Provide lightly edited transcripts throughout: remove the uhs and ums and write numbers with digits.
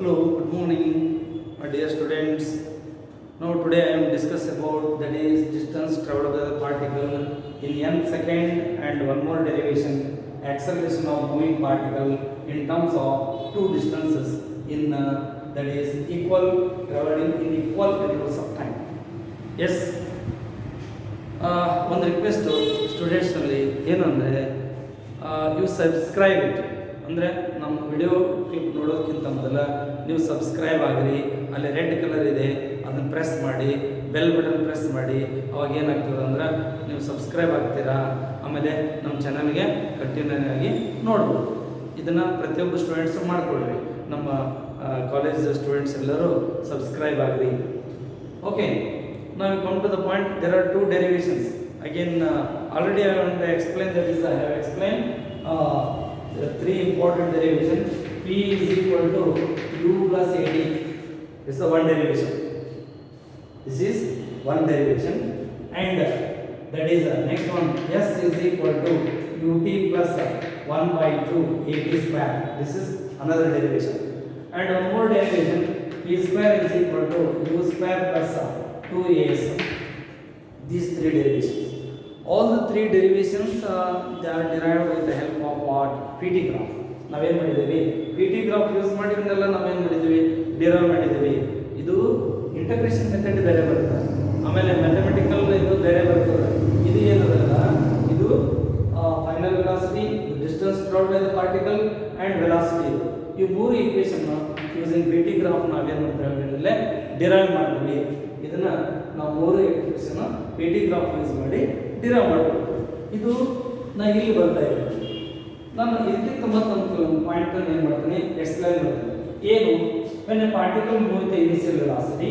Hello, good morning, my dear students. Now today I am discuss about that is distance traveled by the particle in n second and one more derivation acceleration of moving particle in terms of two distances in that is equal traveling in equal intervals of time. Yes. ಒಂದು request ಸ್ಟೂಡೆಂಟ್ಸ್ನಲ್ಲಿ ಏನು ಅಂದರೆ ನೀವು subscribe ಇಟ್ಟು ಅಂದರೆ ನಮ್ಮ video clip ನೋಡೋದಕ್ಕಿಂತ ಮೊದಲ ನೀವು subscribe ಆಗಿರಿ. ಅಲ್ಲಿ ರೆಡ್ ಕಲರ್ ಇದೆ, ಅದನ್ನು ಪ್ರೆಸ್ ಮಾಡಿ, ಬೆಲ್ ಬಟನ್ ಪ್ರೆಸ್ ಮಾಡಿ. ಅವಾಗ ಏನಾಗ್ತದೆ ಅಂದ್ರೆ ನೀವು ಸಬ್ಸ್ಕ್ರೈಬ್ ಆಗ್ತೀರಾ, ಆಮೇಲೆ ನಮ್ಮ ಚಾನಲ್ಗೆ ಕಂಟಿನ್ಯೂ ಆಗಿ ನೋಡ್ಬೋದು. ಇದನ್ನು ಪ್ರತಿಯೊಬ್ಬ ಸ್ಟೂಡೆಂಟ್ಸು ಮಾಡ್ಕೊಳ್ರಿ. ನಮ್ಮ ಕಾಲೇಜ್ ಸ್ಟೂಡೆಂಟ್ಸ್ ಎಲ್ಲರೂ ಸಬ್ಸ್ಕ್ರೈಬ್ ಆಗಿರಿ. Okay, now we come to the point. There are two derivations again. Already I want to explain that is I have explained the three important derivations. P is equal to u plus ad. This is the one derivation. This is one derivation, and that is the next one. S is equal to ut plus 1 by 2 ad square. This is another derivation, and one more derivation. P square is equal to u square plus 2as. These three derivations, all the three derivations they are derived with the help of what? PT graph. ನಾವೇನು ಮಾಡಿದ್ದೀವಿ, PT graph use ಮಾಡಿದ್ನೆಲ್ಲ ನಾವೇನು ಮಾಡಿದ್ದೀವಿ, derive ಮಾಡಿದ್ದೀವಿ. ಇದು integration method ಬೇರೆ ಬರುತ್ತೆ, ಆಮೇಲೆ mathematical ಇದು ಬೇರೆ ಬರ್ತದೆ. ಇದು ಏನದಲ್ಲ, ಇದು final velocity, distance travelled by the particle and velocity. ಈ ಮೂರು ಈಕ್ವೇಷನ್ ಯೂಸಿಂಗ್ PT graph ನಾವೇನು ಮಾಡ್ತೀವಿ, ಡಿರೈವ್ ಮಾಡ್ತೀವಿ. ಇದನ್ನು ನಾವು ಮೂರು ಈಕ್ವೇಷನ್ PT graph ಯೂಸ್ ಮಾಡಿ ಡಿರೈವ್ ಮಾಡಬೇಕು. ಇದು ನಾ ಇಲ್ಲಿ ಬರ್ತಾ ಇದ್ದೀನಿ. ನಾನು ಇದಕ್ಕಿಂತ ಮತ್ತೊಂದು ಪಾಯಿಂಟನ್ನು ಏನು ಮಾಡ್ತೀನಿ, ಎಕ್ಸ್ಪ್ಲೈನ್ ಮಾಡ್ತೀನಿ. ಏನು, when a particle move with the initial velocity,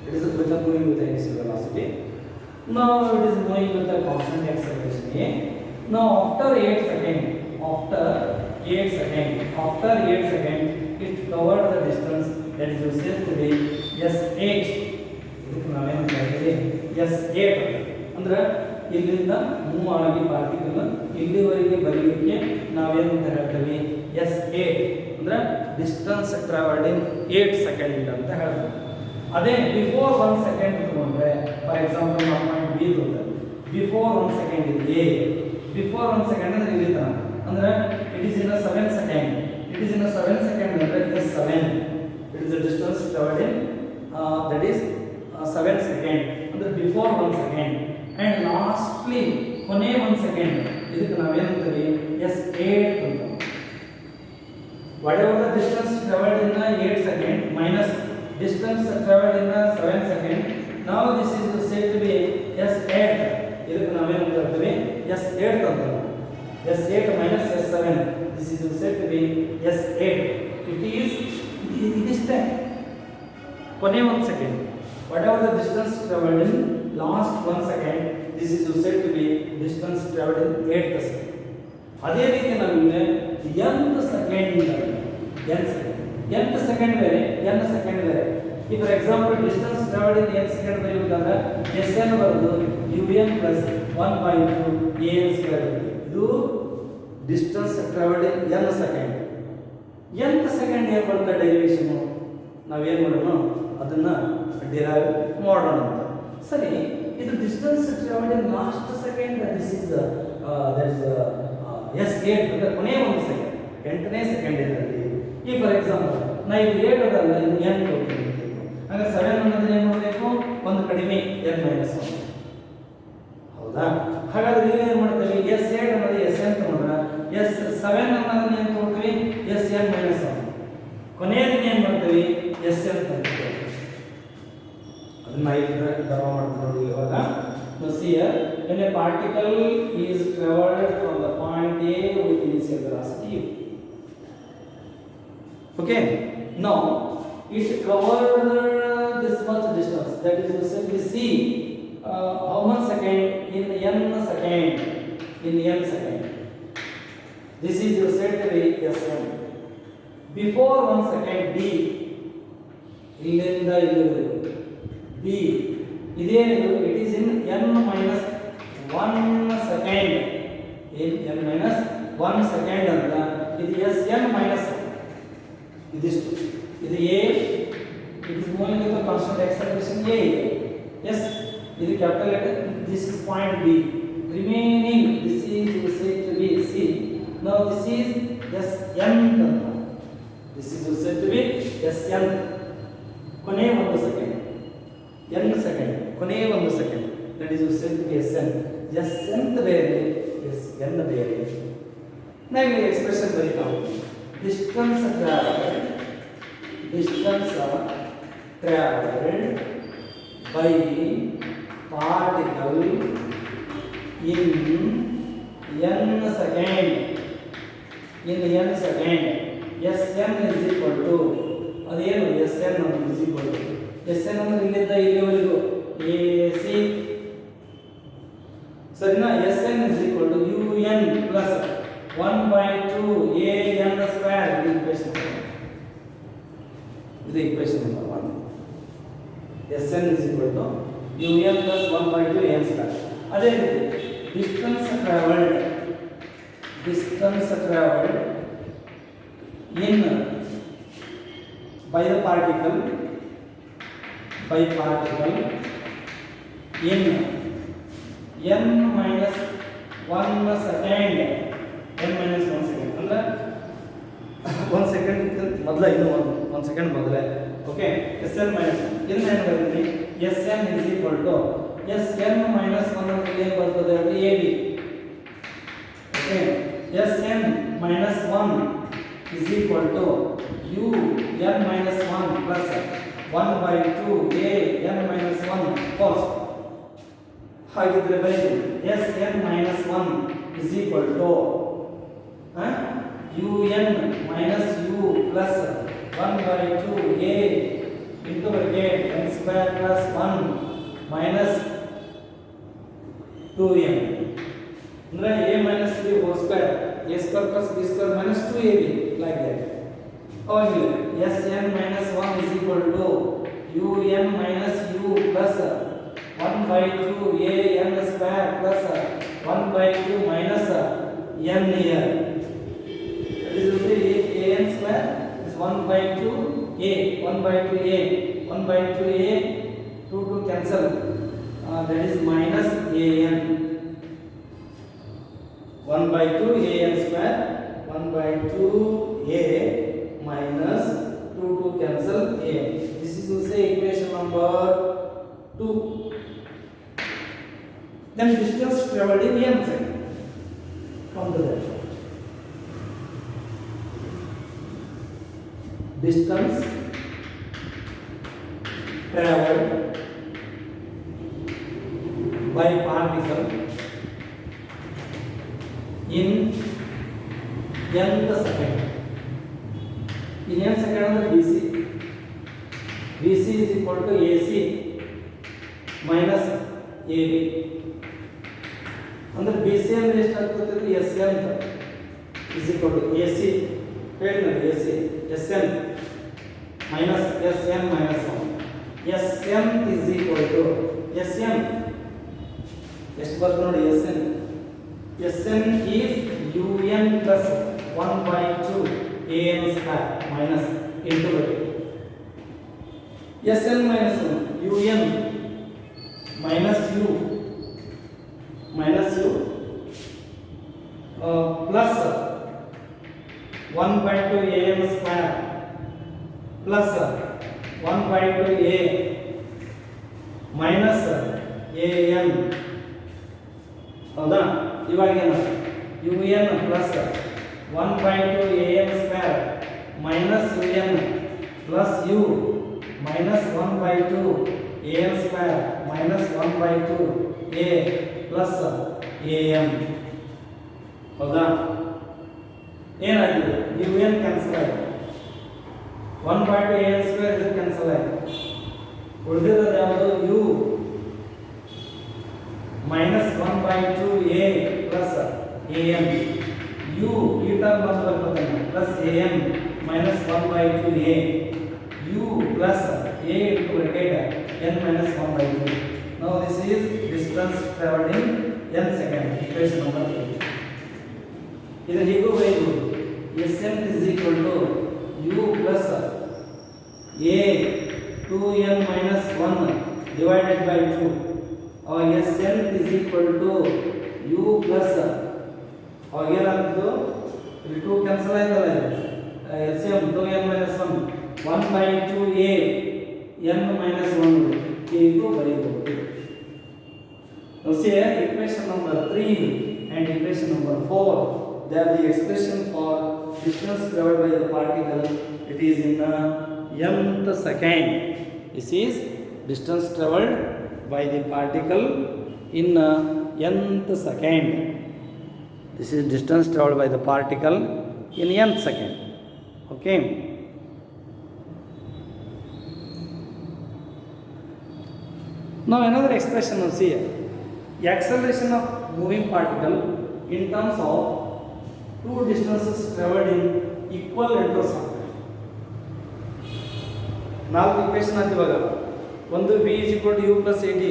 it is moving with the initial velocity. Now it is moving with the constant acceleration a. Now after 8 seconds, it covered the distance that is said to be S8. ಇದಕ್ಕೆ ನಾವೇನು ಹೇಳ್ತೀವಿ, S8 ಅಂದ್ರೆ ಇಲ್ಲಿಂದ move ಆಗಿ particle ಇಲ್ಲಿವರೆಗೆ ಬರಲಿಕ್ಕೆ ನಾವೇನು ಅಂತ ಹೇಳ್ತೀವಿ, S8 ಅಂದ್ರೆ ಡಿಸ್ಟೆನ್ಸ್ ಟ್ರಾವೆಲ್ಡ್ ಇನ್ 8 ಸೆಕೆಂಡ್ ಅಂತ ಹೇಳ್ತೀವಿ. ಅದೇ ಬಿಫೋರ್ 1 ಸೆಕೆಂಡ್ ತಗೊಂಡ್ರೆ, ಫಾರ್ ಎಕ್ಸಾಂಪಲ್ ನಾವು ಪಾಯಿಂಟ್ ಬಿ ತಗೊಂಡ್ರೆ ಬಿಫೋರ್ 1 ಸೆಕೆಂಡ್ ಇದೆ. ಬಿಫೋರ್ 1 ಸೆಕೆಂಡ್ ಅಂದ್ರೆ ಇಲ್ಲಿ ತನ ಅಂದ್ರೆ it is in 7 second. It is in 7 second ಅಂದ್ರೆ S7. It is the distance travelled in that is 7 second ಅಂದ್ರೆ ಬಿಫೋರ್ 1 ಸೆಕೆಂಡ್. ಅಂಡ್ ಲಾಸ್ಟ್ಲಿ ಕೊನೆ 1 ಸೆಕೆಂಡ್, ಇದಕ್ಕೆ ನಾವೇನಂತೀವಿ, S8 ಅಂತ. whatever the distance traveled in 8 second minus distance traveled in 7 second, now this is said to be S8. ಇದಕ್ಕೆ ನಾವೇನು ಹೇಳ್ತೀವಿ, S8 ಅಂತ. S8 minus S7, this is said to be S8. it is this time ಕೊನೆ 1 second. whatever the distance traveled in last 1 second, this is said to be distance traveled in 8th second. ಅದೇ ರೀತಿ ನಮಗೆ nth second ಬೇರೆ, n second ಬೇರೆ. ಈ for example distance travelled in n second ಬರೆಯುವುದಾದ್ರೆ Sn ಬರೆದು un plus 1 by 2 an square. ಇದು distance travelled in n second. nth second ಏನು ಬರುತ್ತೆ ಡೈರಿವೇಶನ್, ನಾವೇನು ಮಾಡೋಣ, ಅದನ್ನು ಡಿರೈವ್ ಮಾಡೋಣ ಅಂತ. ಸರಿ, ಇದು distance travelled in last second, this is that is S8 ಅಂದರೆ ಕೊನೆ 1 ಸೆಕೆಂಡ್, 8ನೇ ಸೆಕೆಂಡ್ ಇದರಲ್ಲಿ. ಈ ಫಾರ್ ಎಕ್ಸಾಂಪಲ್ ನಾ ಇದು 8 ಅದಲ್ಲ, ಇದು n ಕೊಡ್ತೀನಿ. ಹಾಗೆ 7 ಅನ್ನೋದನ್ನ ಏನು ಮಾಡಬೇಕು, ಒಂದು ಕಡಿಮೆ n minus 1. ಹೌದಾ? ಹಾಗಾದ್ರೆ ಇಲ್ಲಿ ಏನು ಮಾಡ್ತೀವಿ, S8 ಅನ್ನೋದು Sn ತಗೊಂಡ್ರೆ S7 ಅನ್ನೋದನ್ನ ಏನು ತಗೊಳ್ತೀವಿ, Sn minus 1. ಕೊನೆಯದನ್ನ ಏನು ಮಾಡ್ತೀವಿ, Sn ತಗೊಳ್ತೀವಿ. ಅದನ್ನ ಇಲ್ಲಿ ಡ್ರಾ ಮಾಡ್ತೀವಿ ನೋಡಿ. ಇವಾಗ see here, when a particle is traveled from the point A with initial velocity u. Okay, now it covered this much distance, that is simply c how much second, in n second, this is said to be Sn. before 1 second d, ಇಲ್ಲಿಂದ ಇಲ್ಲಿವರೆಗೂ b ಇದೇನಿದು, it is in n minus 1 second. in n minus 1 second ಅಂತ ಇದು Sn minus 1. ಇದಿಷ್ಟು ಇದು A it is moving with constant acceleration a yes ಇದು capital letter this is point b remaining this is said to be c now this is sn this is said to be sn ಕೊನೆ ಒಂದು second n second ಕೊನೆ ಒಂದು second that is said to be sn sn ಬೇರೆ sn ಬೇರೆ ನಾವು ಈ expression ಬರೀತಾ ಹೋಗ್ತೀವಿ distance traveled by particle in n second sn is equal to ಅದೇನು sn is equal to sn ಅಂದ್ರೆ ಇಲ್ಲಿಂದ ಇಲ್ಲಿವರೆಗೂ ac ಸರಿನಾ sn is equal to un plus 1/2 an square ಇದು equation number 1 sn is equal to un plus 1/2 an square ಅದೇ ರೀತಿ distance traveled in by particle in n minus 1 second n minus 1 second ಅಂದ್ರೆ 1 second ಮೊದಲ ಇನ್ನು 1 second ಮೊದಲೇ okay sn minus 1 ಇದನ್ನ ಏನು ಬರೀತೀನಿ sn is equal to sn minus 1 ಅಂದ್ರೆ ಏನು ಬರ್ತದೆ ಅಂದ್ರೆ ab okay sn minus 1 is equal to un minus 1 plus 1/2 a n minus 1 cos ಹಾಗಿದ್ರೆ ಬರೀತೀನಿ sn minus 1 is equal to un minus u plus 1/2 a into bracket n square plus 1 minus 2m ಅಂದ್ರೆ a minus b whole square a square plus b square minus 2ab like that ಅವಾಗಲೇ sn minus 1 is equal to un minus u plus 1/2 a n square plus 1/2 minus n here that is a n square is 1/2 a 2 cancel that is minus an 1/2 a n square 1/2 a minus 2 cancel a this is also equation number 2 then distance traveled in n second come to that distance traveled by particle in nth second in nth second ಅಂದ್ರೆ bc is equal to ac minus ab ಅಂದ್ರೆ bc ಅಂದ್ರೆ ಎಷ್ಟು ಆಗ್ತದೆ sn is equal to ac ಹೇಳಿದ್ನಲ್ಲ ac sn minus sn minus 1 sn is equal to sn ಎಷ್ಟು ಬರ್ತದೆ ನೋಡಿ sn is un plus 1/2 an square minus into sn minus 1 un minus u plus 1/2 an square plus 1/2 a minus an ಹೌದಾ ಇವಾಗ ಏನು un plus 1/2 an square minus un plus u minus 1/2 an square minus 1/2 a plus am ಹೌದಾ ಏನಾಗಿದೆ un cancel ಆಯಿತು 1/2 an square ಇದು cancel ಆಯಿತು ಉಳಿದಿರೋದು ಯಾವುದು u minus 1/2 a plus am u ಈ ಟರ್ಮ್ ಬರ್ತದೆ plus am minus 1/2 a u plus a into bracket n minus 1/2 now this is distance traveled in n second equation number 3 ಇದು ಹೀಗೂ ಬರೆಯಬಹುದು sn is equal to u plus a 2n minus 1 divided by 2. Our Sn is equal to u plus ಅವಾಗ ಏನಾಗ್ತದೆ ಇಲ್ಲಿ 2 cancel ಆಯ್ತಲ್ಲ LCM 2n minus 1 1 by 2a n minus 1 ಇದು ಬರೀಬಹುದು. Now see equation number 3 and equation number 4, they are the expression for distance traveled by the particle. It is in the nth second. This is distance traveled by the particle in nth second. This is distance traveled by the particle in nth second. Okay. Now another expression of see the acceleration of moving particle in terms of two distances traveled in equal intervals of time. ನಾಲ್ಕು equation ಅಂತ ಇವಾಗ ಒಂದು v = u + at,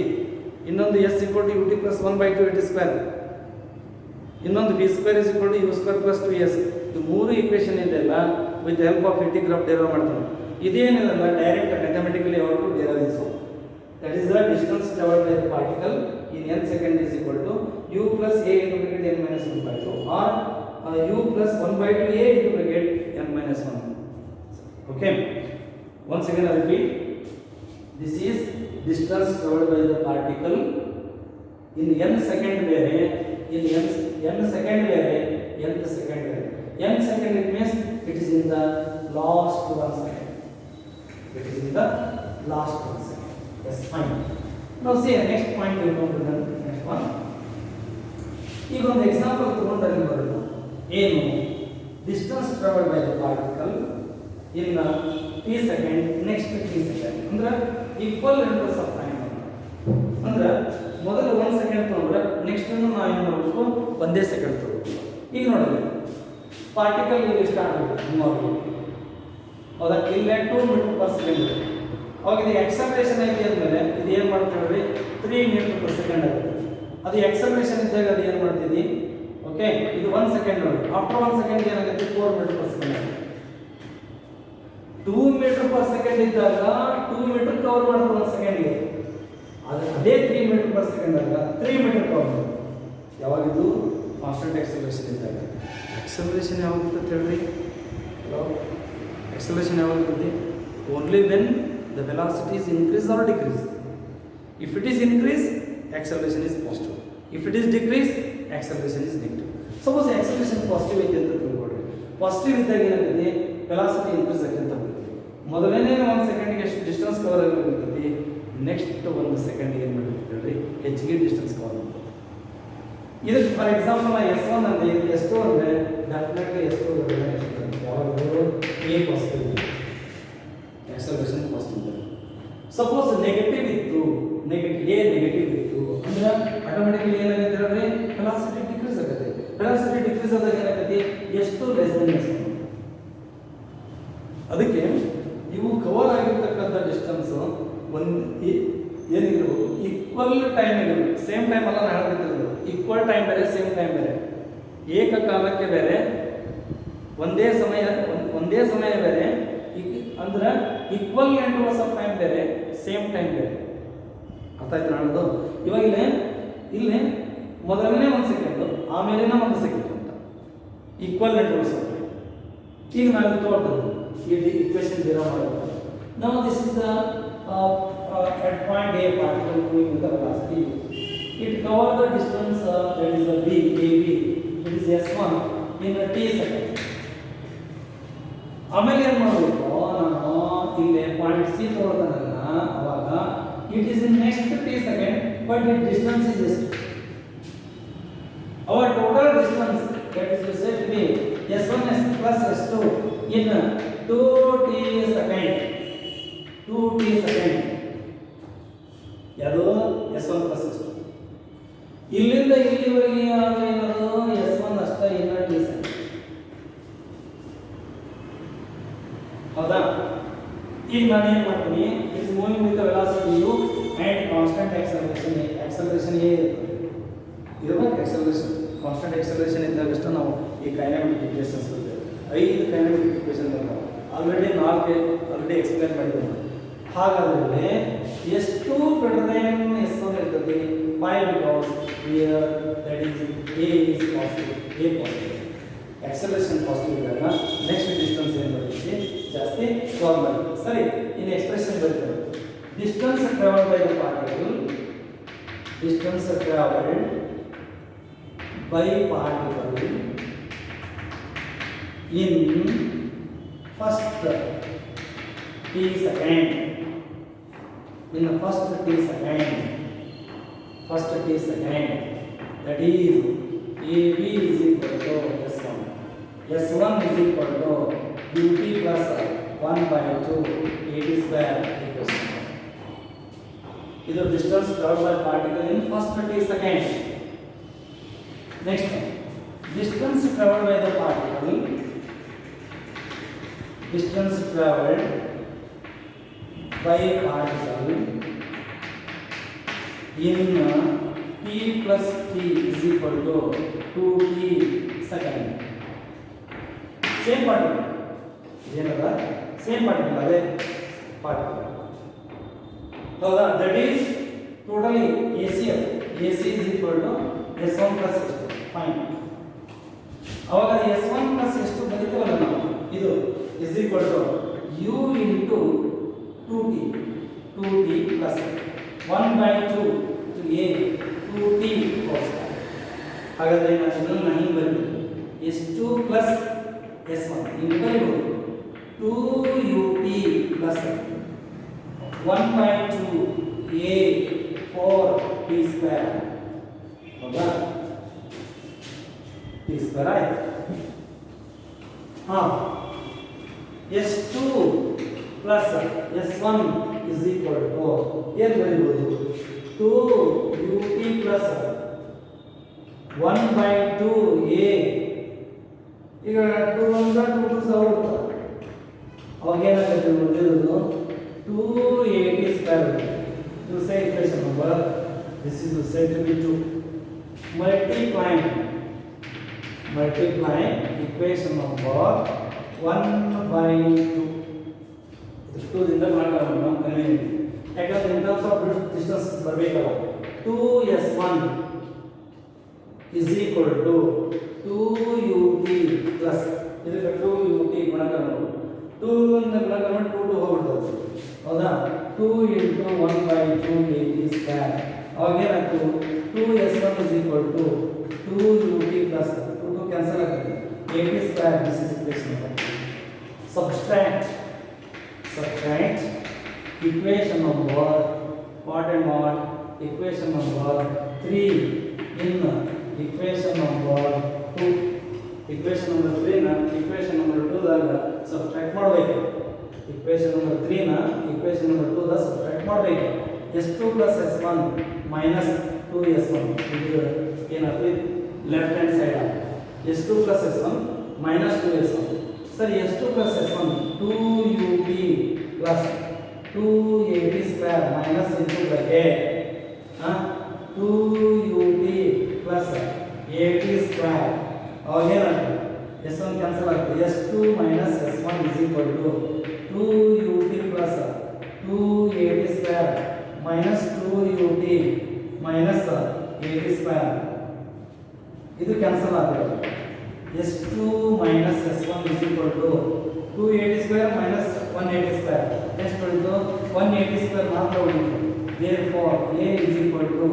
ಇನ್ನೊಂದು s = ut + 1/2 at square, ಇನ್ನೊಂದು v² = u² + 2s. ಇದು ಮೂರು equation ಇದೆಲ್ಲ with help of integral derive ಮಾಡ್ತಾರೆ. ಇದೇನಿದಲ್ಲ ಡೈರೆಕ್ಟ್ ಮ್ಯಾಥಮೆಟಿಕಲಿ ಅವರು derive ದಿಸು. That is the distance traveled by the particle in n second is equal to u plus a into bracket n minus 1/2 or u plus 1/2 a into bracket n minus 1. Okay. Once again I repeat. This is distance traveled by the particle in n second ಬೇರೆ, in n second ಬೇರೆ, nth second ಬೇರೆ. n second it means it is in the last 1 second. It is in the last 1 second. Yes, fine. Now see next point we go to the next one. ಈಗ ಒಂದು example ತಗೊಂಡಲ್ಲಿ ಬರೋದು ಏನು, distance travel by the particle in t second next t second ಅಂದ್ರೆ equal intervals of time. ಅಂದ್ರೆ ಮೊದಲು 1 second ತಗೊಂಡ್ರೆ next ನಾವು ಏನು ಮಾಡಬೇಕು, ಒಂದೇ ಸೆಕೆಂಡ್ ತಗೋಬೇಕು. ಈಗ ನೋಡಿ ಪಾರ್ಟಿಕಲ್ ಇಲ್ಲಿ ಸ್ಟಾರ್ಟ್ ಆಗುತ್ತೆ ಮೂರು, ಹೌದಾ, ಇಲ್ಲೇ 2 ಮೀಟರ್ ಪರ್ ಸೆಕೆಂಡ್. ಅವಾಗ ಇದು ಎಕ್ಸಲರೇಷನ್ ಐತಿ ಅಂದಮೇಲೆ ಇದು ಏನು ಮಾಡ್ತೀವಿ, 3 ಮೀಟರ್ ಪರ್ ಸೆಕೆಂಡ್ ಆಗುತ್ತೆ. ಅದು ಎಕ್ಸಲರೇಷನ್ ಇದ್ದಾಗ ಅದು ಏನು ಮಾಡ್ತೀವಿ, ಓಕೆ, ಇದು 1 ಸೆಕೆಂಡ್ ನೋಡಿ. ಆಫ್ಟರ್ 1 ಸೆಕೆಂಡ್ ಏನಾಗುತ್ತೆ, 4 ಮೀಟರ್ ಪರ್ ಸೆಕೆಂಡ್ ಆಗುತ್ತೆ. 2 ಮೀಟರ್ ಪರ್ ಸೆಕೆಂಡ್ ಇದ್ದಾಗ 2 ಮೀಟರ್ ಕವರ್ ಮಾಡ್ತಾರೆ 1 ಸೆಕೆಂಡ್ಗೆ. ಅದೇ 3 ಮೀಟರ್ ಪರ್ ಸೆಕೆಂಡ್ ಆಗ 3 ಮೀಟರ್ ಕವರ್ ಮಾಡ್ತಾರೆ. ಯಾವಾಗಿದ್ದು ಕಾನ್ಸ್ಟೆಂಟ್ ಎಕ್ಸಲರೇಷನ್ ಇದ್ದಾಗ. ಎಕ್ಸಲರೇಷನ್ ಯಾವಾಗಿರುತ್ತೆ ಅಂತ ಹೇಳ್ರಿ, ಎಕ್ಸಲರೇಷನ್ ಯಾವಾಗಿರುತ್ತೆ, only when the velocity is increase or decrease. If it is increase, acceleration is positive. If it is decrease, acceleration is negative. Suppose acceleration positive ಇದೆ ಅಂತ ತಿಳ್ಕೊಳ್ಳಿ. ಪಾಸಿಟಿವ್ ಇದ್ದಾಗ ಏನಾಗುತ್ತೆ, ವೆಲಾಸಿಟಿ ಇನ್ಕ್ರೀಸ್ ಆಗುತ್ತೆ ಅಂತ ಬರುತ್ತೆ. ಮೊದಲನೇ 1 ಸೆಕೆಂಡ್ಗೆ ಎಷ್ಟು ಡಿಸ್ಟೆನ್ಸ್ ಕವರ್ ಆಗಿರುತ್ತೆ, ನೆಕ್ಸ್ಟ್ 1 ಸೆಕೆಂಡ್ಗೆ ಏನು ಮಾಡಿರುತ್ತೆ ಹೇಳ್ರಿ, ಹೆಚ್ಚಿಗೆ ಡಿಸ್ಟೆನ್ಸ್ ಕವರ್ ಮಾಡುತ್ತೆ. ಇದಕ್ಕೆ ಫಾರ್ ಎಕ್ಸಾಂಪಲ್ S1 ಅಂದರೆ S2 ಅಂದರೆ ಡೆಫಿನೆಟ್ಲಿ S2 ಯಾವಾಗ a positive, acceleration positive. Suppose negative ಇತ್ತು, ನೆಗೆಟಿವ್ ಇತ್ತು ಅಂದ್ರೆ ಆಟೋಮೆಟಿಕಲಿ ಏನಾಗುತ್ತೆ ಅಂದ್ರೆ ವೆಲಾಸಿಟಿ ಡಿಕ್ರೀಸ್ ಆಗುತ್ತೆ. ವೆಲಾಸಿಟಿ ಡಿಕ್ರೀಸ್ ಆದಾಗ ಏನಾಗುತ್ತೆ, ಎಷ್ಟು ಲೆಸ್ ದೆನ್ s1. ಅದಕ್ಕೆ ಇವು ಕವರ್ ಆಗಿರ್ತಕ್ಕಂಥ ಡಿಸ್ಟೆನ್ಸ್ ಒಂದು ಏನಿದ್ರು ಈಕ್ವಲ್ ಟೈಮ್ ಇರಬೇಕು. ಸೇಮ್ ಟೈಮ್ ಅಲ್ಲ ನಾನು ಹೇಳ್ತಿರೋದು, ಈಕ್ವಲ್ ಟೈಮ್ ಬೇರೆ ಸೇಮ್ ಟೈಮ್ ಬೇರೆ, ಏಕಕಾಲಕ್ಕೆ ಬೇರೆ, ಒಂದೇ ಸಮಯ ಬೇರೆ, ಅಂದ್ರೆ ಈಕ್ವಲ್ ಇಂಟರ್ವಲ್ಸ್ ಆಫ್ ಟೈಮ್ ಬೇರೆ, ಸೇಮ್ ಟೈಮ್ ಬೇರೆ. ಅರ್ಥ ಆಯ್ತು ಹೇಳೋದು. ಇವಾಗ ಇಲ್ಲಿ ಮೊದಲನೇ 1 ಸೆಕೆಂಡ್, ಆಮೇಲಿನ 1 ಸೆಕೆಂಡ್ ಅಂತ ಈಕ್ವಲ್ ಇಂಟರ್ವಲ್ಸ್ ಆಫ್ ಟೈಮ್. ಈಗ ನಾವು ತೋರಿಸ್ಬೋದು ಈ ಇಕ್ವೇಷನ್ ಜೀರೋ ಮಾಡಬೇಕು. ನಾವು this is the at point A particle moving with the velocity. It covers the distance that is the b, AB. It is s1 in the t second. ಆಮೇಲೆ ಏನು ಮಾಡಬೇಕು, ನಾನು ಇಲ್ಲಿ ಪಾಯಿಂಟ್ ಸಿ ತಗೊಳ್ತಾನಲ್ಲ, ಅವಾಗ it is in next t second, but it distance is ಎಷ್ಟು, our total distance that is set be s1 plus s2 in 2t second. 2t second ಯಾವುದು s1 plus s2. ಇಲ್ಲಿಂದ ಇಲ್ಲಿವರೆಗೆ ಏನದು s1 ಅಷ್ಟೇ, ಇನ್ನ t second. ಹೌದಾ, ಈಗ ನಾನು ಏನು ಮಾಡ್ತೀನಿ, it's moving with velocity u and constant acceleration a. acceleration a ಇರಬೇಕು. acceleration ಕಾನ್ಸ್ಟೆಂಟ್ acceleration ಇದ್ದಾಗಷ್ಟು ನಾವು ಈ ಕೈನೆಮೆಟಿಕ್ ಈಕ್ವೇಷನ್ಸ್ ಬರ್ತೇವೆ. 5 ಕೈನೆಮೆಟಿಕ್ ಈಕ್ವೇಷನ್ ಬರ್ತಾವೆ. ಆಲ್ರೆಡಿ ಎಕ್ಸ್ಪ್ಲೇನ್ ಮಾಡಿದ್ದೇನೆ. ಹಾಗಾದರೆ ಎಷ್ಟು ಗ್ರೇಟರ್ ದೆನ್ S1 ಇರ್ತದೆ? 5 because here that is A is positive, A positive. Acceleration positive ಇದ್ದಾಗ ನೆಕ್ಸ್ಟ್ ಡಿಸ್ಟೆನ್ಸ್ ಏನು ಬರುತ್ತೆ? ಜಾಸ್ತಿ ಸಾಲ್ವ್ ಮಾಡಿ. ಸರಿ, ಇನ್ನು ಎಕ್ಸ್ಪ್ರೆಷನ್ ಬರುತ್ತೆ. Distance travelled by the particle, distance travelled by particle in first t second, in the first t second, that is AB is equal to S1, S1 is equal to UT plus 1 by 2 AT square equals to. This is distance traveled by particle in first t second. Next, distance traveled by the particle, distance traveled by particle in t plus t is equal to 2t second. Same particle, same particle, अरे particle. So that is totally AC is equal to S1 plus S2. Fine. ಅವಾಗ S1 plus S2 ಬರೀತೀವಲ್ಲ ನಾವು, ಇದು is equal to U into 2t plus 1 by 2 to A 2t cos. ಹಾಗಾದ್ರೆ ನಾನು ಹಿಂಗೆ ಬರೀತೀನಿ, S2 plus S1 ಹಿಂಗೆ ಬರೀಬಹುದು, 2UT plus 1 by 2 A 4t square. ಹೌದಾ? t square ಆಯ್ತು. S2 plus S1 is equal to ಏನು ಬರೀಬಹುದು? 2UT plus 1 by 2A. ಈಗ 2 1 2 2 ಆಗುತ್ತೆ. ಅವಾಗ ಏನಾಗುತ್ತೆ ನೋಡಿರೋದು 2AT square. You say equation number, this is said to be 2. Multiplying equation number 1 by 2. This 2 ದಿಂದ ಮಾಡೋಣ ನಾವು ಕನ್ವೀನಿಯಂಟ್. ಯಾಕಂದ್ರೆ in terms of distance ಬರಬೇಕಲ್ಲ. 2S1 is equal to 2UT plus ಇದಕ್ಕೆ 2UT ಗುಣಾಕಾರ ಮಾಡೋದು. 2 ಇಂದ ಗುಣಾಕಾರ ಮಾಡಿ 2 ಹೋಗ್ಬಿಡ್ತದೆ. ಹೌದಾ? 2 into 1 by 2 AT square. ಅವಾಗ ಏನಾಯ್ತು? 2S1 is equal to 2UT plus 2 cancel ಆಗುತ್ತೆ. AT square, this is equation number. Subtract equation number what and what? Equation number 3 in equation number 2. Equation number 3 ನ equation number 2 ದಾಗ subtract ಮಾಡಬೇಕು. equation number 3 ನ equation number 2 ದಾಗ subtract ಮಾಡಬೇಕು. S2 plus S1 minus 2S1 ಇದು ಏನಾಗುತ್ತೆ? Left hand side S2 plus S1 minus 2S1. ಸರಿ, S2 plus S1 2UT plus 2AT square minus into bracket 2UT plus AT square. ಅವಾಗ ಏನಾಗುತ್ತೆ? S1 cancel ಆಗುತ್ತೆ. S2 minus S1 is equal to 2UT plus 2AT square minus 2UT minus AT square. ಇದು cancel ಆಗುತ್ತೆ. S2 minus S1 is equal to 2AT square minus 1AT square. ಎಷ್ಟು ಉಳಿತು? 1AT square ಮಾತ್ರ ಉಳಿತು. Therefore A is equal to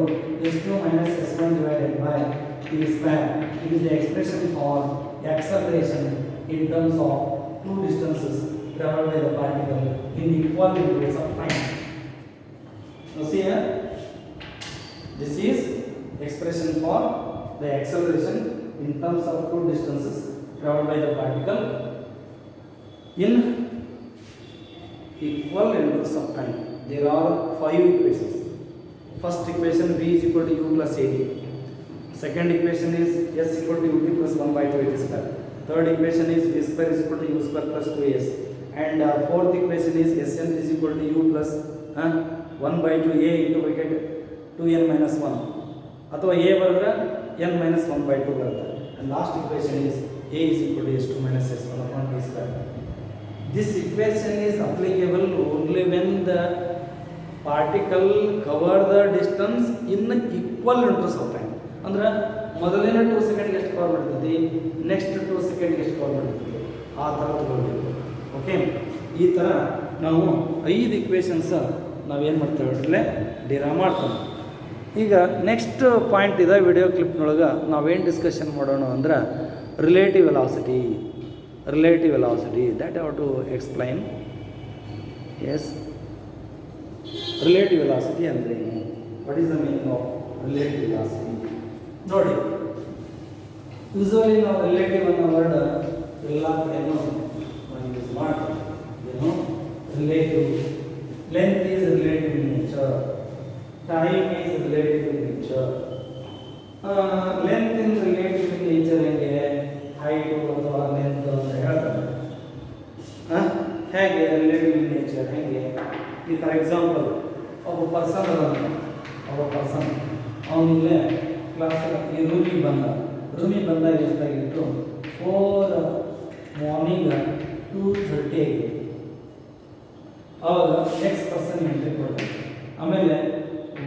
S2 minus S1 divided by T square. It is the expression for acceleration in terms of two distances traveled by the particle in equal intervals of time. Now see here, this is expression for the acceleration in terms of two distances traveled by the particle in equal intervals of time. There are 5 equations. First equation, V is equal to U plus AT. Second equation is S equal to UT plus 1 by 2 AT square. Third equation is V square is equal to U square plus 2S. And fourth equation is Sn is equal to U plus 1 by 2 A into bracket 2n minus 1. ಅಥವಾ A ಬರೆದ್ರೆ n minus 1 by 2 ಬರುತ್ತೆ. And last equation is A is equal to S2 minus S1 upon T square. This equation is applicable only when the particle cover the distance in equal interest of time. ಅಂದ್ರೆ ಮೊದಲಿನ 2 ಸೆಕೆಂಡ್ಗೆ ಎಷ್ಟು cover ಮಾಡ್ತದೆ, next 2 ಸೆಕೆಂಡ್ಗೆ ಎಷ್ಟು cover ಮಾಡ್ತದೆ, ಆ ಥರ ತಗೊಳ್ಬೇಕು. Okay, ಈ ಥರ ನಾವು 5 ಇಕ್ವೇಷನ್ಸ್ ನಾವೇನು ಮಾಡ್ತೇವೆ ಅಂದರೆ ಡಿರಾ ಮಾಡ್ತೇವೆ. ಈಗ ನೆಕ್ಸ್ಟ್ ಪಾಯಿಂಟ್ ಇದೆ ವಿಡಿಯೋ ಕ್ಲಿಪ್ನೊಳಗೆ ನಾವೇನು ಡಿಸ್ಕಷನ್ ಮಾಡೋಣ ಅಂದ್ರೆ relative velocity. That I have to explain. Yes, relative velocity ಅಂದರೆ ಏನು, what is the meaning of relative velocity? ನೋಡಿ, ಯೂಸ್ವಲಿ ನಾವು ರಿಲೇಟಿವ್ ಅನ್ನೋ ವರ್ಡ್ ಎಲ್ಲ ಕಡೆನೂ ಯೂಸ್ ಮಾಡ್ತೀವಿ. ಏನು relative, length is relative in nature, time is relative in nature. Length in relative in nature ಹೆಂಗೆ, ಹೈಟು ಅಥವಾ ಲೆಂತ್ ಅಂತ ಹೇಳ್ತಾರೆ. ಹೇಗೆ ರಿಲೇಟಿವ್ ಇನ್ ನೇಚರ್ ಹೇಗೆ, ಈ ಫಾರ್ ಎಕ್ಸಾಂಪಲ್ ಒಬ್ಬ ಪರ್ಸನ್ ಅವನಿಲ್ಲೇ ಕ್ಲಾಸ್ ಈ ರೂಮಿಗೆ ಬಂದಾಗ ಎಷ್ಟಾಗಿತ್ತು, 4 ಮಾರ್ನಿಂಗ್ 2:30 ಆಗಿತ್ತು. ಆವಾಗ ನೆಕ್ಸ್ಟ್ ಪರ್ಸನ್ ಎಂಟ್ರಿ ಕೊಡ್ತಾನೆ. ಆಮೇಲೆ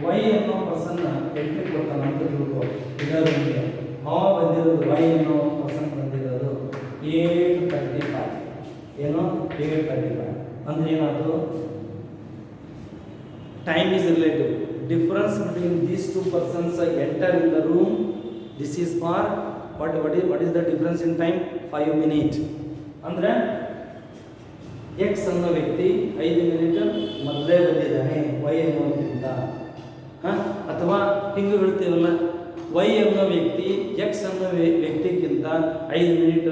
ವೈ ಅನ್ನೋ ಪರ್ಸನ್ ಎಂಟ್ರಿ ಕೊಡ್ತಾನೆ ಅಂತ ತಿಳ್ಕೊ. ಇದರ ರೂಮಿಗೆ ಅವ ಬಂದಿರೋದು, ವೈ ಅನ್ನೋ ಪರ್ಸನ್ ಬಂದಿರೋದು 8:35. ಏನು 8:35 ಅಂದರೆ ಏನಾದರೂ time is relative. Difference between these two persons enter in the room. This is for what is the difference in time? 5 minutes. ಅಂದ್ರೆ x ಅನ್ನೋ ವ್ಯಕ್ತಿ 5 ಮಿನಿಟ್ ಮೊದಲೇ ಬಂದಿದ್ದಾನೆ y ಅನ್ನೋದಕ್ಕಿಂತ. ಅಥವಾ ಹಿಂಗೆ ಹೇಳ್ತೀವಲ್ಲ, y ಅನ್ನೋ ವ್ಯಕ್ತಿ x ಅನ್ನೋ ವ್ಯಕ್ತಿಗಿಂತ 5 ಮಿನಿಟ್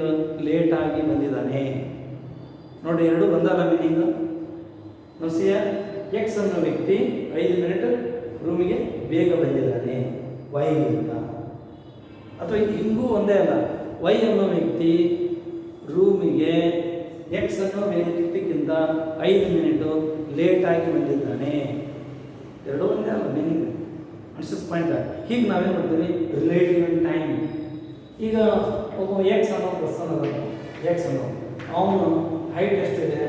ಲೇಟ್ ಆಗಿ ಬಂದಿದ್ದಾನೆ. ನೋಡಿ, ಎರಡು ಬಂದಲ್ಲ ಮೀನಿಂಗ್. ನೋಸಿಯ x ಅನ್ನೋ ವ್ಯಕ್ತಿ 5 ಮಿನಿಟ್ ರೂಮಿಗೆ ಬೇಗ ಬಂದಿದ್ದಾನೆ ವೈಗಿಂತ. ಅಥವಾ ಹಿಂಗೂ ಒಂದೇ ಅಲ್ಲ, ವೈ ಅನ್ನೋ ವ್ಯಕ್ತಿ ರೂಮಿಗೆ x ಅನ್ನೋ ವ್ಯಕ್ತಿಗಿಂತ 5 ಮಿನಿಟು ಲೇಟಾಗಿ ಬಂದಿದ್ದಾನೆ. ಎರಡೂ ಒಂದೇ ಅಲ್ಲ ಮೀನಿಂಗ್, ಅನ್ಸಸ್ ಪಾಯಿಂಟ್. ಹೀಗೆ ನಾವೇನು ಮಾಡ್ತೀವಿ, ರಿಲೇಟಿವ್ ಇನ್ ಟೈಮ್. ಈಗ ಒಬ್ಬ x ಅನ್ನೋ ಪರ್ಸನ್ ಅದ, x ಅನ್ನೋ ಅವನು ಹೈಟ್ ಎಷ್ಟಿದೆ,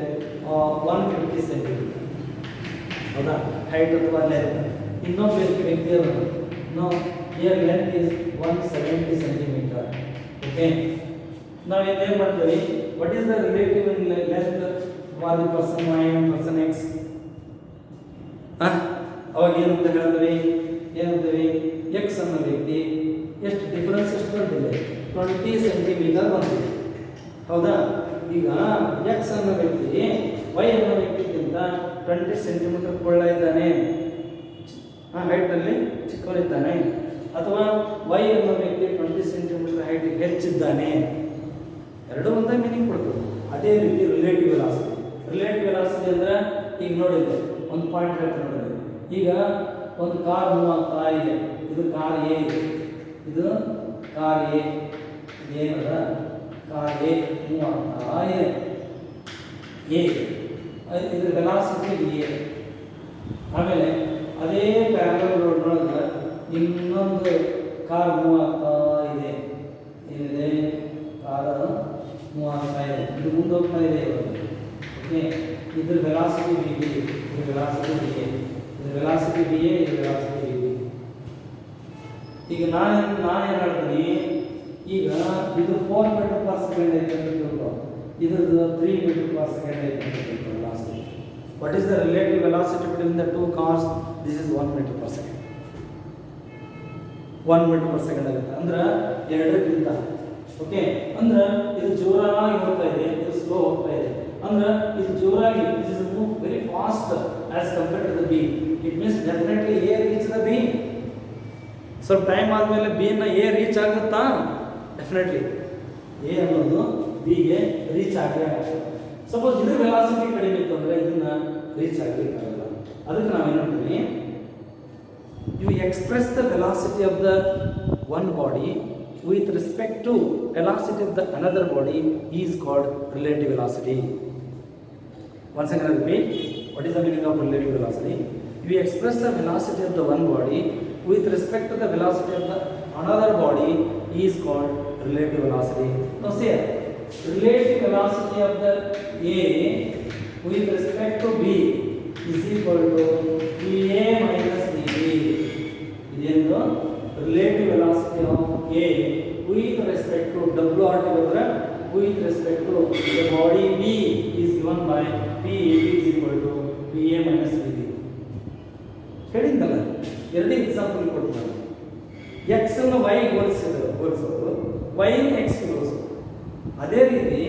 150 ಸೆಂಟಿಮೀಟರ್. ಹೌದಾ, ಹೈಟ್ ಅಥವಾ ಲೆಂತ್. ಇನ್ನೊಬ್ಬ ವ್ಯಕ್ತಿ here length is 170 centimetre. Okay, ನಾವು ಏನು ಮಾಡ್ತೀವಿ, what is the relative in length for the person Y and person X? ಅವಾಗ ಏನಂತ ಹೇಳ್ತೀವಿ, ಎಕ್ಸ್ ಅನ್ನೋ ವ್ಯಕ್ತಿ ಎಷ್ಟು ಡಿಫರೆನ್ಸ್ ಎಷ್ಟು ಬಂದಿದೆ, 20 ಸೆಂಟಿಮೀಟರ್ ಬಂದಿದೆ. ಹೌದಾ, ಈಗ ಎಕ್ಸ್ ಅನ್ನೋ ವ್ಯಕ್ತಿ ವೈ ಅನ್ನೋ ವ್ಯಕ್ತಿಗಿಂತ 20 ಸೆಂಟಿಮೀಟರ್ ಕೊಳ್ಳ ಇದ್ದಾನೆ, ಹೈಟ್ನಲ್ಲಿ ಚಿಕ್ಕವನಿದ್ದಾನೆ. ಅಥವಾ ವೈ ಅನ್ನೋ ವ್ಯಕ್ತಿ 20 ಸೆಂಟಿಮೀಟರ್ ಹೈಟ್ ಹೆಚ್ಚಿದ್ದಾನೆ. ಎರಡೂ ಒಂದೇ ಮೀನಿಂಗ್ ಕೊಡ್ತದೆ. ಅದೇ ರೀತಿ ರಿಲೇಟಿವ್ ವೆಲಾಸಿಟಿ ಅಂದರೆ ಈಗ ನೋಡಿದೆ ಒಂದು ಪಾಯಿಂಟ್ ಹೇಳ್ತಾರೆ ನೋಡಿ. ಈಗ ಒಂದು ಕಾರ್ ಮೂವ್ ಆಗ್ತಾ ಇದೆ, ಇದು ಕಾರ್ ಎ, ಇದು ಕಾರ್ ಎ, ಏನದ ಕಾರ್ ಎ ಮೂವ್ ಆಗ್ತಾ ಇದೆ, ಇದ್ರ ವೆಲಾಸಿಟಿ ಎ. ಆಮೇಲೆ ಅದೇ ಪ್ಯಾರಲಲ್ ರೋಡ್ನೊಳಗೆ ಇನ್ನೊಂದು ಕಾರ್ ಮೂವ್ ಆಗ್ತಾ ಇದೆ, ಏನಿದೆ ಕಾರ್ ಮೂವ್ ಆಗ್ತಾ ಇದೆ, ಇದು ಮುಂದೆ ಹೋಗ್ತಾ ಇದೆ. ಓಕೆ, ಇದ್ರ ವೆಲಾಸಿಟಿ ಬಿ ಬಿ, ಇದ್ರ ವೆಲಾಸಿಟಿ ಬಿ ಎ, ಇದ್ರ ವೆಲಾಸಿಟಿ ಬಿ ಎ, ಇದ್ರ ವೆಲಾಸಿಟಿ ಬಿ ಬಿ. ಈಗ ನಾನೇನು ಹೇಳ್ತೀನಿ, ಈಗ ಇದು 4 ಮೀಟರ್ ಪರ್ ಸೆಕೆಂಡ್ ಐತೆ ಅಂತ ತಿಳ್ಕೊ, ಇದ್ರದ್ದು 3 ಮೀಟರ್ ಪರ್ ಸೆಕೆಂಡ್ ಐತೆ ಅಂತ ತಿಳ್ಕೊ velocity. What is the relative velocity between the two cars? This is 1 meter per second. 1 meter per second ಆಗುತ್ತೆ, ಅಂದ್ರೆ ಎರಡಕ್ಕಿಂತ. ಓಕೆ, ಅಂದ್ರೆ ಇದು ಜೋರಾಗಿ ಹೋಗ್ತಾ ಇದೆ, ಇದು ಸ್ಲೋ ಹೋಗ್ತಾ ಇದೆ. ಅಂದ್ರೆ ಇದು ಜೋರಾಗಿ, this is move very fast as compared to the B. It means definitely A reach the B. ಸ್ವಲ್ಪ ಟೈಮ್ ಆದಮೇಲೆ B ನ A ರೀಚ್ ಆಗುತ್ತಾ? ಡೆಫಿನೆಟ್ಲಿ A ಅನ್ನೋದು B ಗೆ ರೀಚ್ ಆಗೇ ಆಗುತ್ತೆ. ಸಪೋಸ್ ಇದ್ರ ವೆಲಾಸಿಟಿ ಕಡಿಮೆ ಇತ್ತು ಅಂದರೆ ಇದನ್ನ ರೀಚ್ ಆಗಲಿಕ್ಕಾಗಲ್ಲ. ಅದಕ್ಕೆ ನಾವೇನು ಮಾಡ್ತೀವಿ, you express the velocity of the one body with respect to velocity of the another body is called relative velocity. Once again I repeat, what is the meaning of relative velocity? You express the velocity of the one body with respect to the velocity of the another body is called relative velocity. Now say relative velocity of the A with respect to B is equal to VA minus VB. ಇದೇನು relative velocity of A with respect to WRT over with respect to the body B is given by PAB is equal to VA minus VB. ಹೇಳಿದ್ದಲ್ಲ ಎರಡು example ಕೊಡ್ತಾರೆ. x ಅನ್ನು y ಹೋಲಿಸೋದು y ನ x ಹೋಲಿಸೋದು. ಅದೇ ರೀತಿ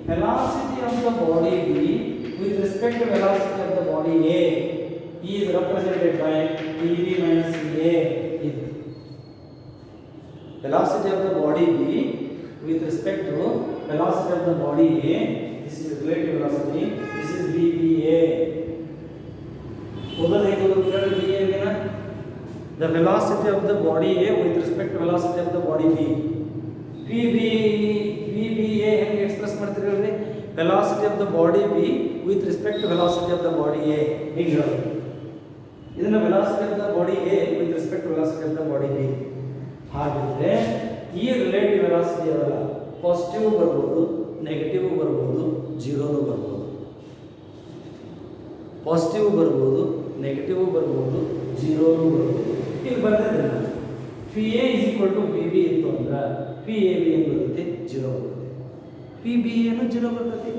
velocity of the body B with respect to velocity of the body A is represented by PV minus VA. Velocity of the body B with respect to velocity of the body A, this is relative velocity, this is VBA. The velocity of the body A with respect to velocity of the body B. VBA ಹೆಂಗೆ express ಮಾಡ್ತೀರಿ ಹೇಳ್ರಿ? velocity of the body B with respect to velocity of the body A ಹಿಂಗೆ ಹೇಳೋದು. ಇದನ್ನ velocity of the body A with respect to velocity of the body B. ಹಾಗಿದ್ರೆ ಈ relative velocity ಅವಲ್ಲ positive ಬರ್ಬೋದು, ನೆಗೆಟಿವ್ ಬರ್ಬೋದು, ಜೀರೋನು ಬರ್ಬೋದು. ಪಾಸಿಟಿವ್ ಬರ್ಬೋದು, ನೆಗೆಟಿವ್ ಬರ್ಬೋದು, ಜೀರೋನು ಬರ್ಬೋದು. ಇಲ್ಲಿ ಬರ್ತಿದ್ರೆ P A is equal to P B ಇತ್ತು ಅಂದ್ರೆ ಪಿ ಎ ಬಿ ಏನು ಬರ್ತೈತಿ? ಜೀರೋ ಬರ್ತೈತಿ. ಪಿ ಬಿ ಏನು ಜೀರೋ ಬರ್ತೈತಿ.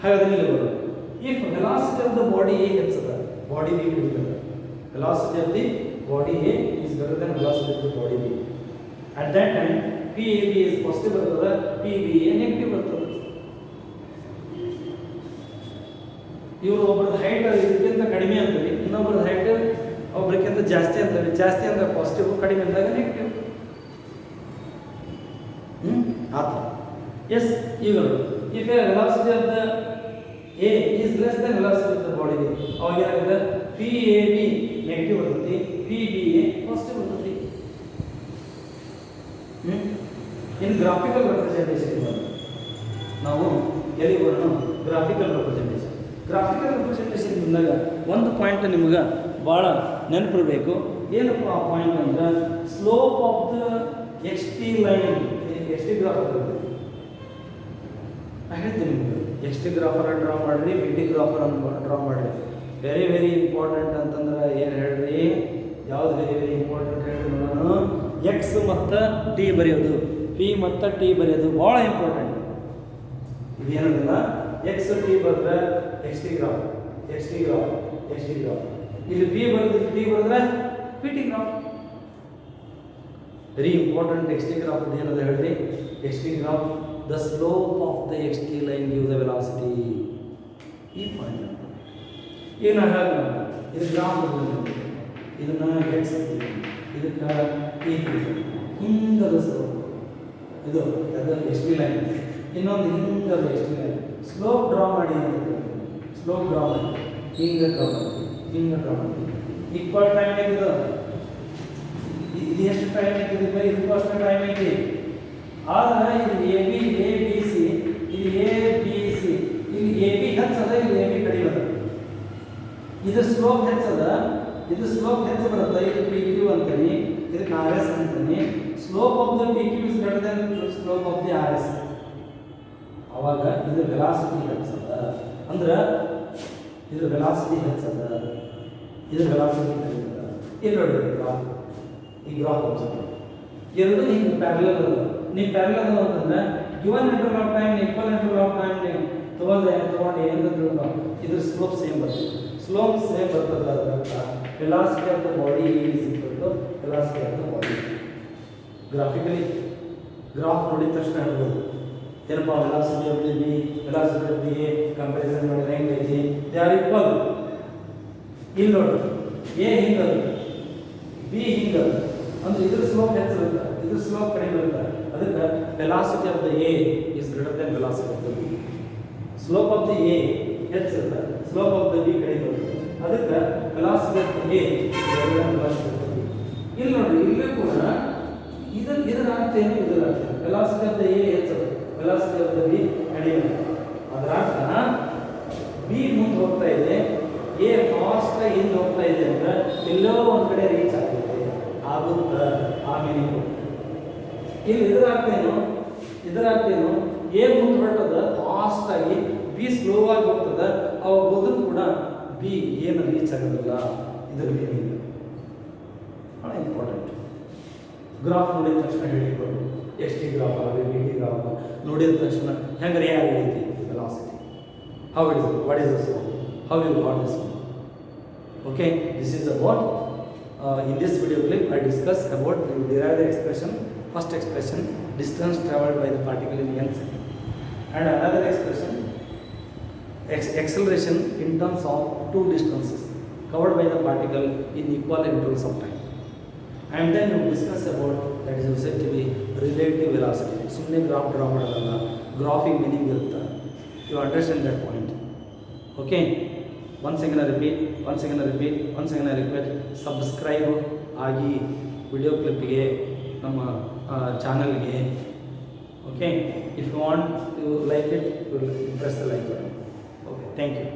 ಹಾಗಾದ್ರೆ ಇಲ್ಲಿ ಬರೋದು if velocity of the body A ಹೆಚ್ಚದ ಬಾಡಿ ಬಿ ಕಡಿಮೆ, velocity of the body A is greater than velocity of the body B. At that time, PAB is positive ಬರ್ತದೆ, PBA negative ಬರ್ತದೆ. ಇವರು ಒಬ್ಬರದ ಹೈಟ್ ಇದಕ್ಕಿಂತ ಕಡಿಮೆ ಅಂತೀವಿ, ಇನ್ನೊಬ್ಬರದ ಹೈಟ್ ಒಬ್ಬರಿಗಿಂತ ಜಾಸ್ತಿ ಅಂತೀವಿ. ಜಾಸ್ತಿ ಅಂದ್ರೆ ಪಾಸಿಟಿವ್, ಕಡಿಮೆ ಅಂದಾಗ ನೆಗೆಟಿವ್. ಆ ಥರ. ಎಸ್, ಈಗ if velocity of the A is less than velocity of the body B, ಅವಾಗ ಏನಾಗುತ್ತೆ? PAB ನೆಗೆಟಿವ್ ಬರ್ತೈತಿ, PBA ಪಾಸಿಟಿವ್ ಬರ್ತೈತಿ. ಇನ್ ಗ್ರಾಫಿಕಲ್ ರೆಪ್ರೆಸೆಂಟೇಷನ್ ನಾವು ಎಲ್ಲಿ ಬರೋಣ? ಗ್ರಾಫಿಕಲ್ ರೆಪ್ರೆಸೆಂಟೇಷನ್ ಬಂದಾಗ ಒಂದು ಪಾಯಿಂಟ್ ನಿಮ್ಗೆ ಭಾಳ ನೆನಪಿರಬೇಕು. ಏನಪ್ಪ ಆ ಪಾಯಿಂಟ್ ಅಂದ್ರೆ slope of the X T line. X T graph ಬರುತ್ತೆ, ಹೇಳ್ತೀನಿ ನಿಮ್ಗೆ. ಎಕ್ಸ್ ಟಿ ಗ್ರಾಫರ್ ಡ್ರಾ ಮಾಡಿರಿ, ವಿ ಟಿ ಗ್ರಾಫರ್ ಡ್ರಾ ಮಾಡಿರಿ. ವೆರಿ ವೆರಿ ಇಂಪಾರ್ಟೆಂಟ್ ಅಂತಂದ್ರೆ ಏನು ಹೇಳ್ರಿ? ಯಾವ್ದು ವೆರಿ ವೆರಿ ಇಂಪಾರ್ಟೆಂಟ್ ಹೇಳ್ರಿ ನಾನು? ಎಕ್ಸ್ ಮತ್ತು ಟಿ ಬರೆಯೋದು, ಪಿ ಮತ್ತು ಟಿ ಬರೆಯೋದು ಭಾಳ ಇಂಪಾರ್ಟೆಂಟ್. ಇದೇನಂದಿಲ್ಲ, ಎಕ್ಸ್ ಟಿ ಬರೆದ್ರೆ X T graph, X T graph, X T graph. ಇಲ್ಲಿ ಪಿ ಬರೆದ್ರೆ ಟಿ ಬರೆದ್ರೆ P T graph. Very important. X T graph ಏನದ ಹೇಳ್ರಿ? X T graph, the slope of the X T line gives the velocity. ಈ point ಈಗ ನಾನು ಹೇಳ್ತೀನಿ, ಇದು ಗ್ರಾಫ್ ಇದನ್ನ ಎಕ್ಸ್ ಇದಕ್ಕೆ ಈ ಹಿಂಗದ ಸ್ಲೋಪ್, ಇದು ಅದು ಎಕ್ಸ್ ಟಿ ಲೈನ್. ಇನ್ನೊಂದು ಹಿಂಗದ X T line. Slope draw ಮಾಡಿ ಅಂತ, ಸ್ಲೋಪ್ ಡ್ರಾ ಮಾಡಿ, ಹಿಂಗೆ ಡ್ರಾ ಮಾಡಿ, ಹಿಂಗೆ ಡ್ರಾ ಮಾಡಿ. ಈಕ್ವಲ್ ಟೈಮ್ ಆಗಿದೆ. ಇದು ಎಷ್ಟು ಟೈಮ್ ಆಗಿದೆ? ಇದಕ್ಕೂ ಅಷ್ಟು ಟೈಮ್ ಐತಿ. ಆದರೆ ಇದು ಎ ಬಿ ಸಿ, ಇದು ಎ ಬಿ ಸಿ. ಇಲ್ಲಿ ಎ ಬಿ ಹೆಚ್ಚದ, ಇಲ್ಲಿ ಎ ಬಿ ಕಡಿಮೆ ಅದ. ಇದು ಸ್ಲೋಪ್ ಹೆಚ್ಚದ, ಇದು ಸ್ಲೋಪ್ ಹೆಚ್ಚು ಬರುತ್ತೆ. ಇದು ಪಿ ಕ್ಯೂ ಅಂತೀನಿ, ಇದಕ್ಕೆ ಆರ್ ಎಸ್ ಅಂತೀನಿ. Slope of the P Q is greater than slope of the R S. ಅವಾಗ ಇದು ವೆಲಾಸಿಟಿ ಹೆಚ್ಚದ ಅಂದ್ರೆ ಇದು ವೆಲಾಸಿಟಿ ಹೆಚ್ಚದ, ಇದು ವೆಲಾಸಿಟಿ ಕಡಿಮೆ ಅದ. ಇಲ್ಲಿ ನೋಡಿ ಗ್ರಾಫ್, ಈ ಗ್ರಾಫ್ ಎರಡು ಹಿಂಗೆ ಪ್ಯಾರಲಲ್ ಅದ. ನೀವು ಪ್ಯಾರಲಲ್ ಅಂತಂದ್ರೆ given interval of time, equal interval of time ತಗೊಂಡು ಏನಂತ ತಿಳ್ಕೊ, ಇದ್ರ ಸ್ಲೋಪ್ ಸೇಮ್ ಬರ್ತದೆ. ಸ್ಲೋಪ್ ಸೇಮ್ ಬರ್ತದೆ, ಅದಕ್ಕೆ velocity of the body is equal to velocity of the body. Graphically graph ನೋಡಿದ ತಕ್ಷಣ ಹೇಳ್ಬೋದು ಏನಪ್ಪ, velocity of the B, velocity of the A comparison ಮಾಡಿದ್ರೆ ಹೆಂಗೈತಿ? They are equal. ಇಲ್ಲಿ ನೋಡಿ, ಎ ಹಿಂಗದ, ಬಿ ಹಿಂಗದ ಅಂದ್ರೆ ಇದ್ರ ಸ್ಲೋಪ್ ಹೆಚ್ಚಿರುತ್ತೆ, ಇದ್ರ ಸ್ಲೋಪ್ ಕಡಿಮೆ ಇರುತ್ತೆ. ಅದಕ್ಕೆ velocity of the A is greater than velocity of the B. Slope of the A ಹೆಚ್ಚಿರುತ್ತೆ, ಸ್ಲೋಪ್ ಆಫ್ ದ ಬಿ ಕಡಿಮೆ ಇರುತ್ತೆ. ಅದಕ್ಕೆ velocity of the A greater than velocity of the B. ಇಲ್ಲಿ ನೋಡಿ, ಇಲ್ಲಿ ಕೂಡ ಇದರ ಅರ್ಥ ಏನು? ಇದರ ಅರ್ಥ ವೆಲಾಸಿಟಿ ಆಫ್ ದ ಎ ಹೆಚ್ಚಿರುತ್ತೆ, ವೆಲಾಸಿಟಿ ಆಫ್ ದ ಬಿ ಕಡಿಮೆ. ಅದರ ಅರ್ಥ ಬಿ ಮುಂದೆ ಹೋಗ್ತಾ ಇದೆ, ಎ ಫಾಸ್ಟ್ ಆಗಿ ಹಿಂದೆ ಹೋಗ್ತಾ ಇದೆ ಅಂದ್ರೆ ಎಲ್ಲೋ ಒಂದು ಕಡೆ ರೀಚ್ ಆಗುತ್ತೆ, ಆಗುತ್ತೆ. ಆಮೇಲೆ ಇಲ್ಲಿ ಇದರ ಅರ್ಥ ಏನು ಎ ಮುಂದೆ ಹೊರಟದ ಫಾಸ್ಟ್ ಆಗಿ ಬಿ ಸ್ಲೋ ಆಗಿ ಹೋಗ್ತದ ಅವಾಗ ಹೋದ್ರೂ ಕೂಡ ಬಿ ಏನು ರೀಚ್ ಆಗೋದಿಲ್ಲ. ಇದರ ಮೀನಿಂಗ್ ಭಾಳ ಇಂಪಾರ್ಟೆಂಟ್. ಗ್ರಾಫ್ ನೋಡಿದ ತಕ್ಷಣ ಹೇಳಿಕೊಂಡು ಎಸ್ ಟಿ ಗ್ರಾಫ್ ಆಗಲಿ ಬಿ ಟಿ ಗ್ರಾಫ್ ನೋಡಿದ ತಕ್ಷಣ ಹೆಂಗೆ ರಿಯಾಕ್ಟ್ ಆಗೈತಿ velocity, how it is, what is this, how you got this. Okay, this is about in this video clip I discuss about the derived expression. First expression, distance traveled by the particle in n second, and another expression, acceleration in terms of two distances covered by the particle in equal intervals of time. And then we discuss about that is said to be relative velocity. ಸುಮ್ಮನೆ graph draw ಮಾಡೋದಲ್ಲ, ಗ್ರಾಫಿಗೆ meaning ಇರುತ್ತೆ. You understand that point? Okay. Once again I repeat, subscribe ಆಗಿ video ಕ್ಲಿಪ್ಪಿಗೆ ನಮ್ಮ ಚಾನಲ್ಗೆ. Okay, if you want to like it, you press the like button. Okay, thank you.